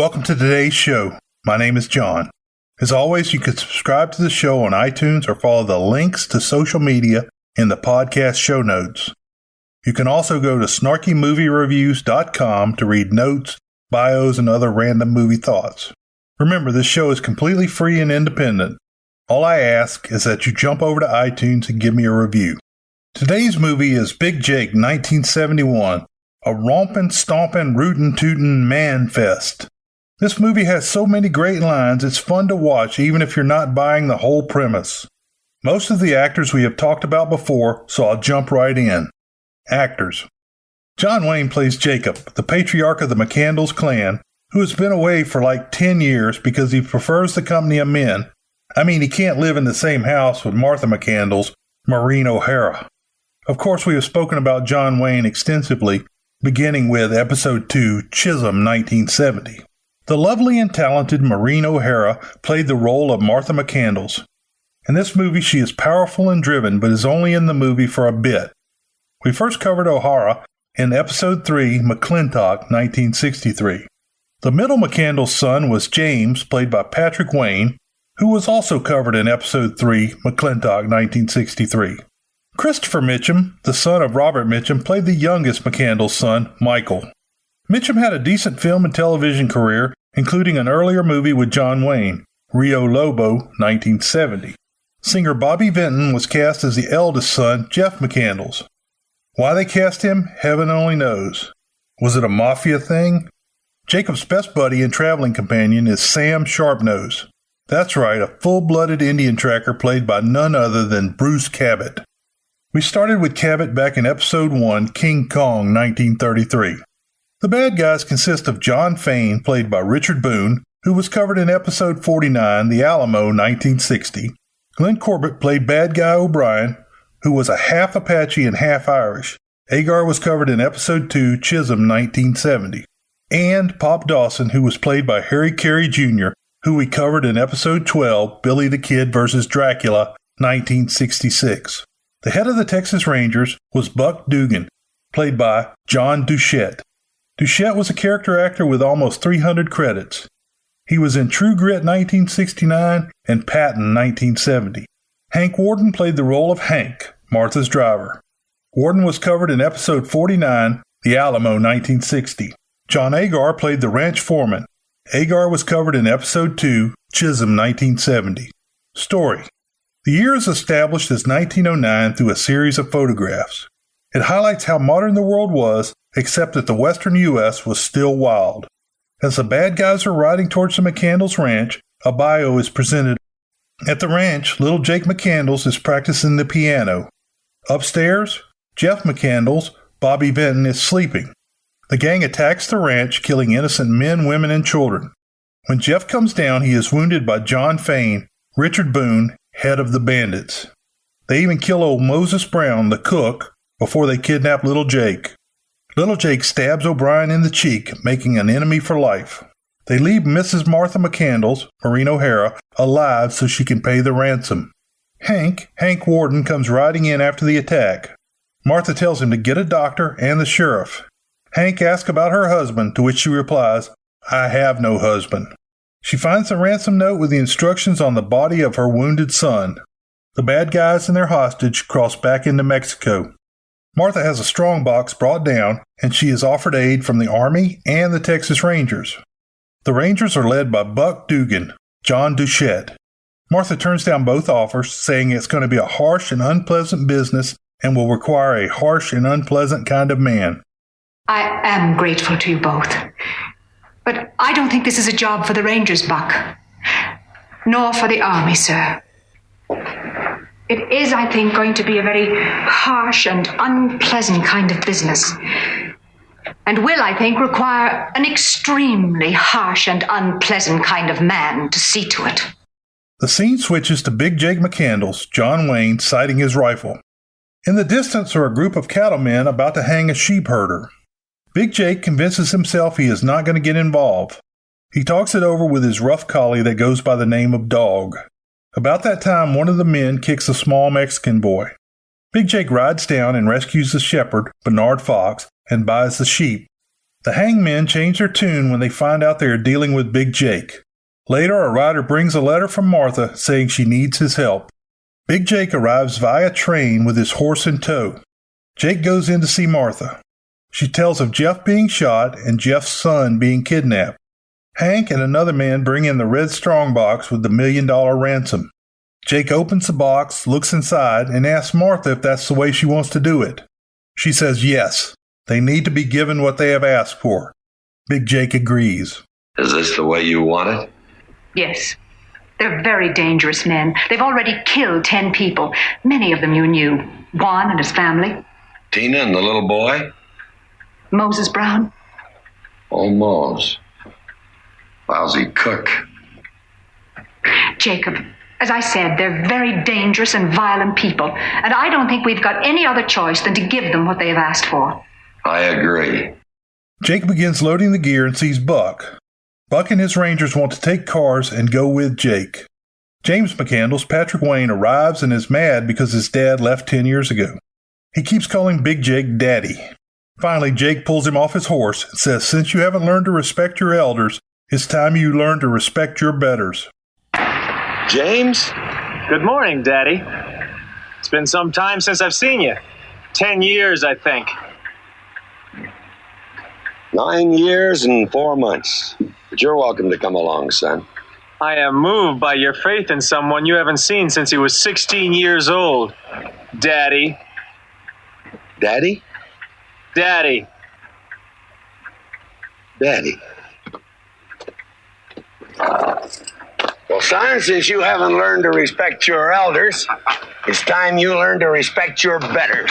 Welcome to today's show. My name is John. As always, you can subscribe to the show on iTunes or follow the links to social media in the podcast show notes. You can also go to snarkymoviereviews.com to read notes, bios, and other random movie thoughts. Remember, this show is completely free and independent. All I ask is that you jump over to iTunes and give me a review. Today's movie is Big Jake, 1971, a rompin', stompin', rootin' tootin' man fest. This movie has so many great lines, it's fun to watch even if you're not buying the whole premise. Most of the actors we have talked about before, so I'll jump right in. Actors. John Wayne plays Jacob, the patriarch of the McCandles clan, who has been away for like 10 years because he prefers the company of men. I mean, he can't live in the same house with Martha McCandles, Maureen O'Hara. Of course, we have spoken about John Wayne extensively, beginning with Episode 2, Chisholm, 1970. The lovely and talented Maureen O'Hara played the role of Martha McCandles. In this movie, she is powerful and driven, but is only in the movie for a bit. We first covered O'Hara in Episode 3, McClintock, 1963. The middle McCandles' son was James, played by Patrick Wayne, who was also covered in Episode 3, McClintock, 1963. Christopher Mitchum, the son of Robert Mitchum, played the youngest McCandles' son, Michael. Mitchum had a decent film and television career, including an earlier movie with John Wayne, Rio Lobo, 1970. Singer Bobby Vinton was cast as the eldest son, Jeff McCandles. Why they cast him, heaven only knows. Was it a mafia thing? Jacob's best buddy and traveling companion is Sam Sharpnose. That's right, a full-blooded Indian tracker played by none other than Bruce Cabot. We started with Cabot back in Episode 1, King Kong, 1933. The bad guys consist of John Fane, played by Richard Boone, who was covered in Episode 49, The Alamo, 1960. Glenn Corbett played bad guy O'Brien, who was a half Apache and half Irish. Agar was covered in Episode 2, Chisholm, 1970. And Pop Dawson, who was played by Harry Carey Jr., who we covered in Episode 12, Billy the Kid vs. Dracula, 1966. The head of the Texas Rangers was Buck Dugan, played by John Duchette. Duchette was a character actor with almost 300 credits. He was in True Grit 1969 and Patton 1970. Hank Worden played the role of Hank, Martha's driver. Worden was covered in Episode 49, The Alamo 1960. John Agar played the ranch foreman. Agar was covered in Episode 2, Chisholm 1970. Story. The year is established as 1909 through a series of photographs. It highlights how modern the world was, except that the western U.S. was still wild. As the bad guys are riding towards the McCandles ranch, a bio is presented. At the ranch, little Jake McCandles is practicing the piano. Upstairs, Jeff McCandles, Bobby Vinton, is sleeping. The gang attacks the ranch, killing innocent men, women, and children. When Jeff comes down, he is wounded by John Fane, Richard Boone, head of the bandits. They even kill old Moses Brown, the cook, before they kidnap little Jake. Little Jake stabs O'Brien in the cheek, making an enemy for life. They leave Mrs. Martha McCandles, Maureen O'Hara, alive so she can pay the ransom. Hank Worden, comes riding in after the attack. Martha tells him to get a doctor and the sheriff. Hank asks about her husband, to which she replies, "I have no husband." She finds the ransom note with the instructions on the body of her wounded son. The bad guys and their hostage cross back into Mexico. Martha has a strong box brought down, and she is offered aid from the Army and the Texas Rangers. The Rangers are led by Buck Dugan, John Duchette. Martha turns down both offers, saying it's going to be a harsh and unpleasant business and will require a harsh and unpleasant kind of man. I am grateful to you both, but I don't think this is a job for the Rangers, Buck, nor for the Army, sir. It is, I think, going to be a very harsh and unpleasant kind of business, and will, I think, require an extremely harsh and unpleasant kind of man to see to it. The scene switches to Big Jake McCandles, John Wayne, sighting his rifle. In the distance are a group of cattlemen about to hang a sheep herder. Big Jake convinces himself he is not going to get involved. He talks it over with his rough collie that goes by the name of Dog. About that time, one of the men kicks a small Mexican boy. Big Jake rides down and rescues the shepherd, Bernard Fox, and buys the sheep. The hangmen change their tune when they find out they are dealing with Big Jake. Later, a rider brings a letter from Martha saying she needs his help. Big Jake arrives via train with his horse in tow. Jake goes in to see Martha. She tells of Jeff being shot and Jeff's son being kidnapped. Hank and another man bring in the red strongbox with the $1 million ransom. Jake opens the box, looks inside, and asks Martha if that's the way she wants to do it. She says yes. They need to be given what they have asked for. Big Jake agrees. Is this the way you want it? Yes. They're very dangerous men. They've already killed 10 people. Many of them you knew. Juan and his family. Tina and the little boy? Moses Brown. Oh, Mose. Lousy cook. Jacob, as I said, they're very dangerous and violent people. And I don't think we've got any other choice than to give them what they have asked for. I agree. Jake begins loading the gear and sees Buck. Buck and his Rangers want to take cars and go with Jake. James McCandless, Patrick Wayne, arrives and is mad because his dad left 10 years ago. He keeps calling Big Jake Daddy. Finally, Jake pulls him off his horse and says, since you haven't learned to respect your elders, it's time you learn to respect your betters. James? Good morning, Daddy. It's been some time since I've seen you. 10 years, I think. 9 years and 4 months. But you're welcome to come along, son. I am moved by your faith in someone you haven't seen since he was 16 years old. Daddy. Daddy? Daddy. Daddy. Well, son, since you haven't learned to respect your elders, it's time you learn to respect your betters.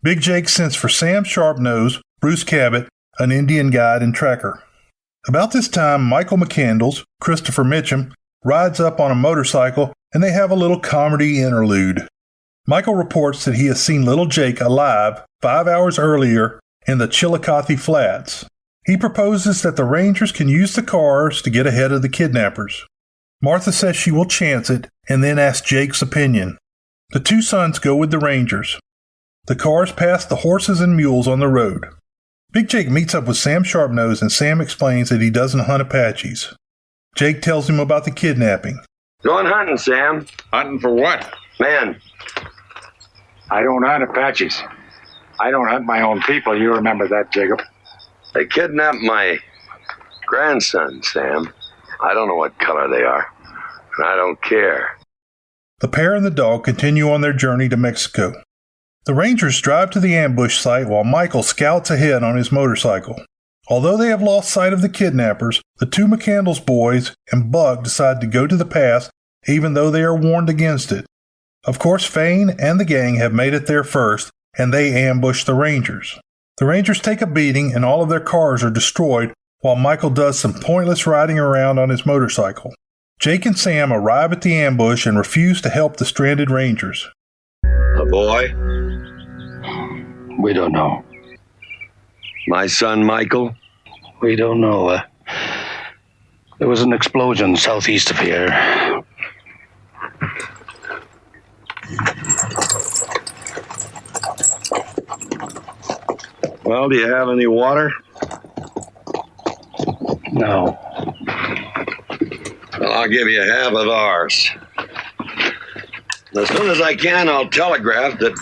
Big Jake sends for Sam Sharpnose, Bruce Cabot, an Indian guide and tracker. About this time, Michael McCandless, Christopher Mitchum, rides up on a motorcycle and they have a little comedy interlude. Michael reports that he has seen little Jake alive 5 hours earlier in the Chillicothe Flats. He proposes that the Rangers can use the cars to get ahead of the kidnappers. Martha says she will chance it and then asks Jake's opinion. The two sons go with the Rangers. The cars pass the horses and mules on the road. Big Jake meets up with Sam Sharpnose and Sam explains that he doesn't hunt Apaches. Jake tells him about the kidnapping. Going hunting, Sam. Hunting for what? Man. I don't hunt Apaches. I don't hunt my own people. You remember that, Jacob. They kidnapped my grandson, Sam. I don't know what color they are. And I don't care. The pair and the dog continue on their journey to Mexico. The Rangers drive to the ambush site while Michael scouts ahead on his motorcycle. Although they have lost sight of the kidnappers, the two McCandless boys and Buck decide to go to the pass even though they are warned against it. Of course, Fane and the gang have made it there first, and they ambush the Rangers. The Rangers take a beating and all of their cars are destroyed while Michael does some pointless riding around on his motorcycle. Jake and Sam arrive at the ambush and refuse to help the stranded Rangers. A boy? We don't know. My son, Michael? We don't know. There was an explosion southeast of here. Well, do you have any water? No. Well, I'll give you half of ours. As soon as I can, I'll telegraph that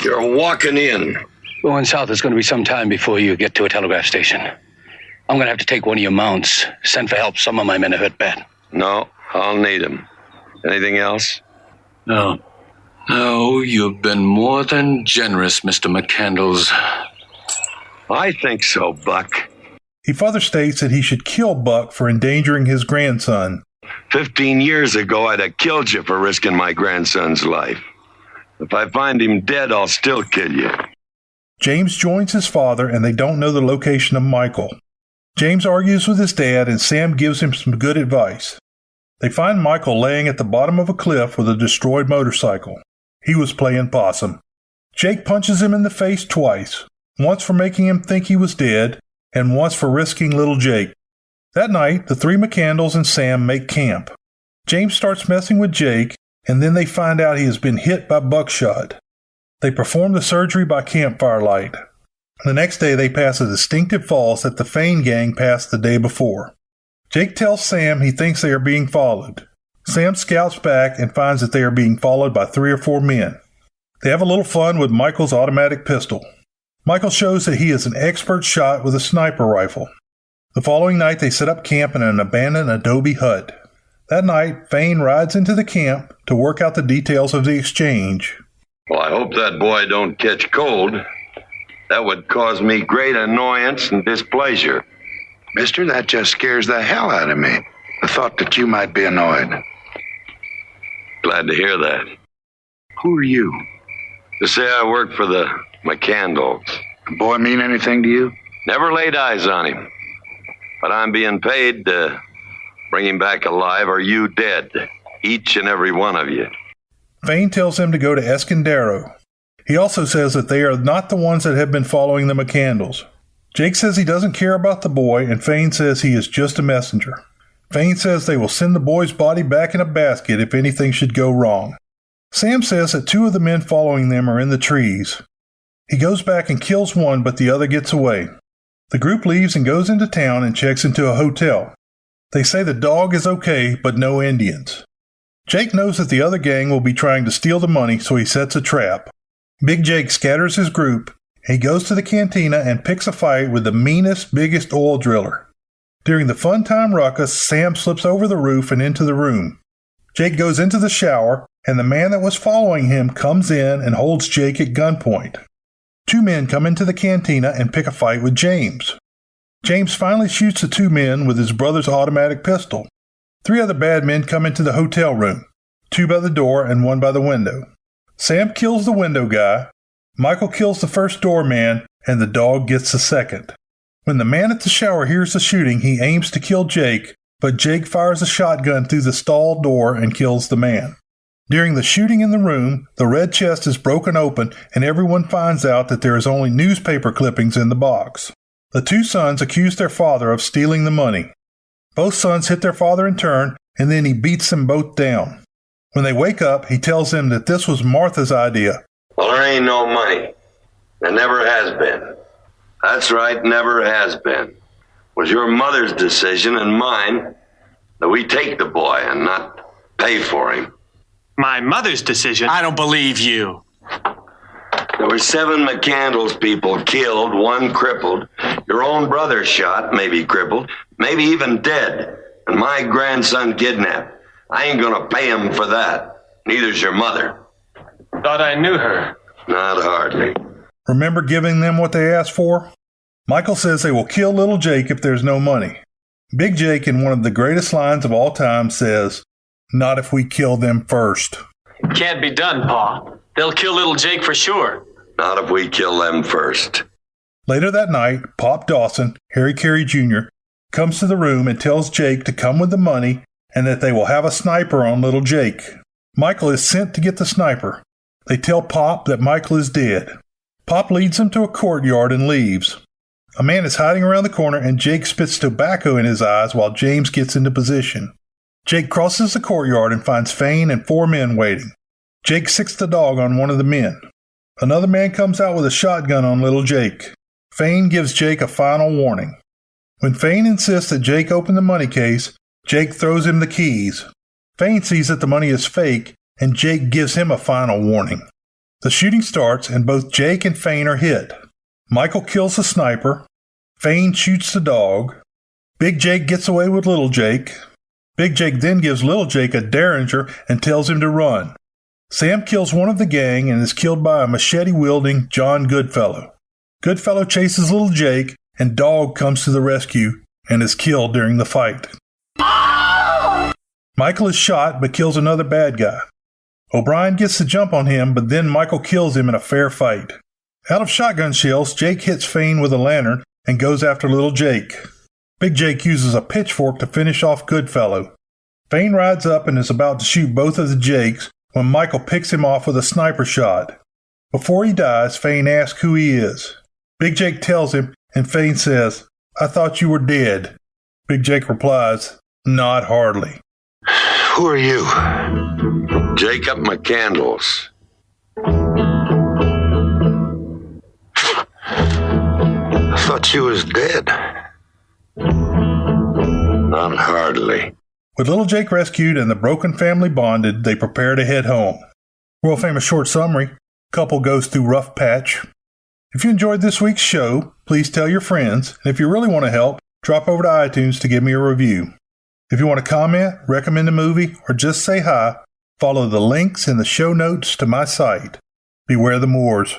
you're walking in. Going south is going to be some time before you get to a telegraph station. I'm going to have to take one of your mounts. Send for help. Some of my men are hurt bad. No, I'll need them. Anything else? No. No, you've been more than generous, Mr. McCandless. I think so, Buck. He further states that he should kill Buck for endangering his grandson. 15 years ago, I'd have killed you for risking my grandson's life. If I find him dead, I'll still kill you. James joins his father and they don't know the location of Michael. James argues with his dad and Sam gives him some good advice. They find Michael laying at the bottom of a cliff with a destroyed motorcycle. He was playing possum. Jake punches him in the face twice, once for making him think he was dead, and once for risking little Jake. That night, the three McCandless and Sam make camp. James starts messing with Jake, and then they find out he has been hit by buckshot. They perform the surgery by campfire light. The next day they pass a distinctive falls that the Fane gang passed the day before. Jake tells Sam he thinks they are being followed. Sam scouts back and finds that they are being followed by 3 or 4 men. They have a little fun with Michael's automatic pistol. Michael shows that he is an expert shot with a sniper rifle. The following night they set up camp in an abandoned adobe hut. That night, Fane rides into the camp to work out the details of the exchange. Well, I hope that boy don't catch cold. That would cause me great annoyance and displeasure. Mister, that just scares the hell out of me. The thought that you might be annoyed. Glad to hear that. Who are you? To say I work for the McCandles. The boy mean anything to you? Never laid eyes on him. But I'm being paid to bring him back alive or you dead. Each and every one of you. Fane tells him to go to Escondero. He also says that they are not the ones that have been following the McCandles. Jake says he doesn't care about the boy, and Fane says he is just a messenger. Fane says they will send the boy's body back in a basket if anything should go wrong. Sam says that 2 of the men following them are in the trees. He goes back and kills one, but the other gets away. The group leaves and goes into town and checks into a hotel. They say the dog is okay, but no Indians. Jake knows that the other gang will be trying to steal the money, so he sets a trap. Big Jake scatters his group. He goes to the cantina and picks a fight with the meanest, biggest oil driller. During the fun time ruckus, Sam slips over the roof and into the room. Jake goes into the shower, and the man that was following him comes in and holds Jake at gunpoint. 2 men come into the cantina and pick a fight with James. James finally shoots the 2 men with his brother's automatic pistol. 3 other bad men come into the hotel room, 2 by the door and 1 by the window. Sam kills the window guy, Michael kills the first doorman, and the dog gets the second. When the man at the shower hears the shooting, he aims to kill Jake, but Jake fires a shotgun through the stall door and kills the man. During the shooting in the room, the red chest is broken open and everyone finds out that there is only newspaper clippings in the box. The 2 sons accuse their father of stealing the money. Both sons hit their father in turn, and then he beats them both down. When they wake up, he tells them that this was Martha's idea. Well, there ain't no money. There never has been. That's right, never has been. It was your mother's decision and mine that we take the boy and not pay for him. My mother's decision? I don't believe you. There were 7 McCandles people killed, 1 crippled. Your own brother shot, maybe crippled, maybe even dead. And my grandson kidnapped. I ain't gonna pay him for that. Neither's your mother. Thought I knew her. Not hardly. Remember giving them what they asked for? Michael says they will kill little Jake if there's no money. Big Jake, in one of the greatest lines of all time, says, "Not if we kill them first." Can't be done, Pa. They'll kill little Jake for sure. Not if we kill them first. Later that night, Pop Dawson, Harry Carey Jr., comes to the room and tells Jake to come with the money and that they will have a sniper on little Jake. Michael is sent to get the sniper. They tell Pop that Michael is dead. Pop leads him to a courtyard and leaves. A man is hiding around the corner and Jake spits tobacco in his eyes while James gets into position. Jake crosses the courtyard and finds Fane and 4 men waiting. Jake sicks the dog on one of the men. Another man comes out with a shotgun on little Jake. Fane gives Jake a final warning. When Fane insists that Jake open the money case, Jake throws him the keys. Fane sees that the money is fake, and Jake gives him a final warning. The shooting starts, and both Jake and Fane are hit. Michael kills the sniper. Fane shoots the dog. Big Jake gets away with little Jake. Big Jake then gives little Jake a derringer and tells him to run. Sam kills one of the gang and is killed by a machete-wielding John Goodfellow. Goodfellow chases little Jake, and Dog comes to the rescue and is killed during the fight. Michael is shot but kills another bad guy. O'Brien gets the jump on him, but then Michael kills him in a fair fight. Out of shotgun shells, Jake hits Fane with a lantern and goes after little Jake. Big Jake uses a pitchfork to finish off Goodfellow. Fane rides up and is about to shoot both of the Jakes when Michael picks him off with a sniper shot. Before he dies, Fane asks who he is. Big Jake tells him, and Fane says, "I thought you were dead." Big Jake replies, "Not hardly." Who are you? Jacob McCandles. thought she was dead. Not hardly. With little Jake rescued and the broken family bonded, they prepare to head home. World famous short summary. Couple goes through rough patch. If you enjoyed this week's show, please tell your friends. And if you really want to help, drop over to iTunes to give me a review. If you want to comment, recommend a movie, or just say hi, follow the links in the show notes to my site. Beware the Moors.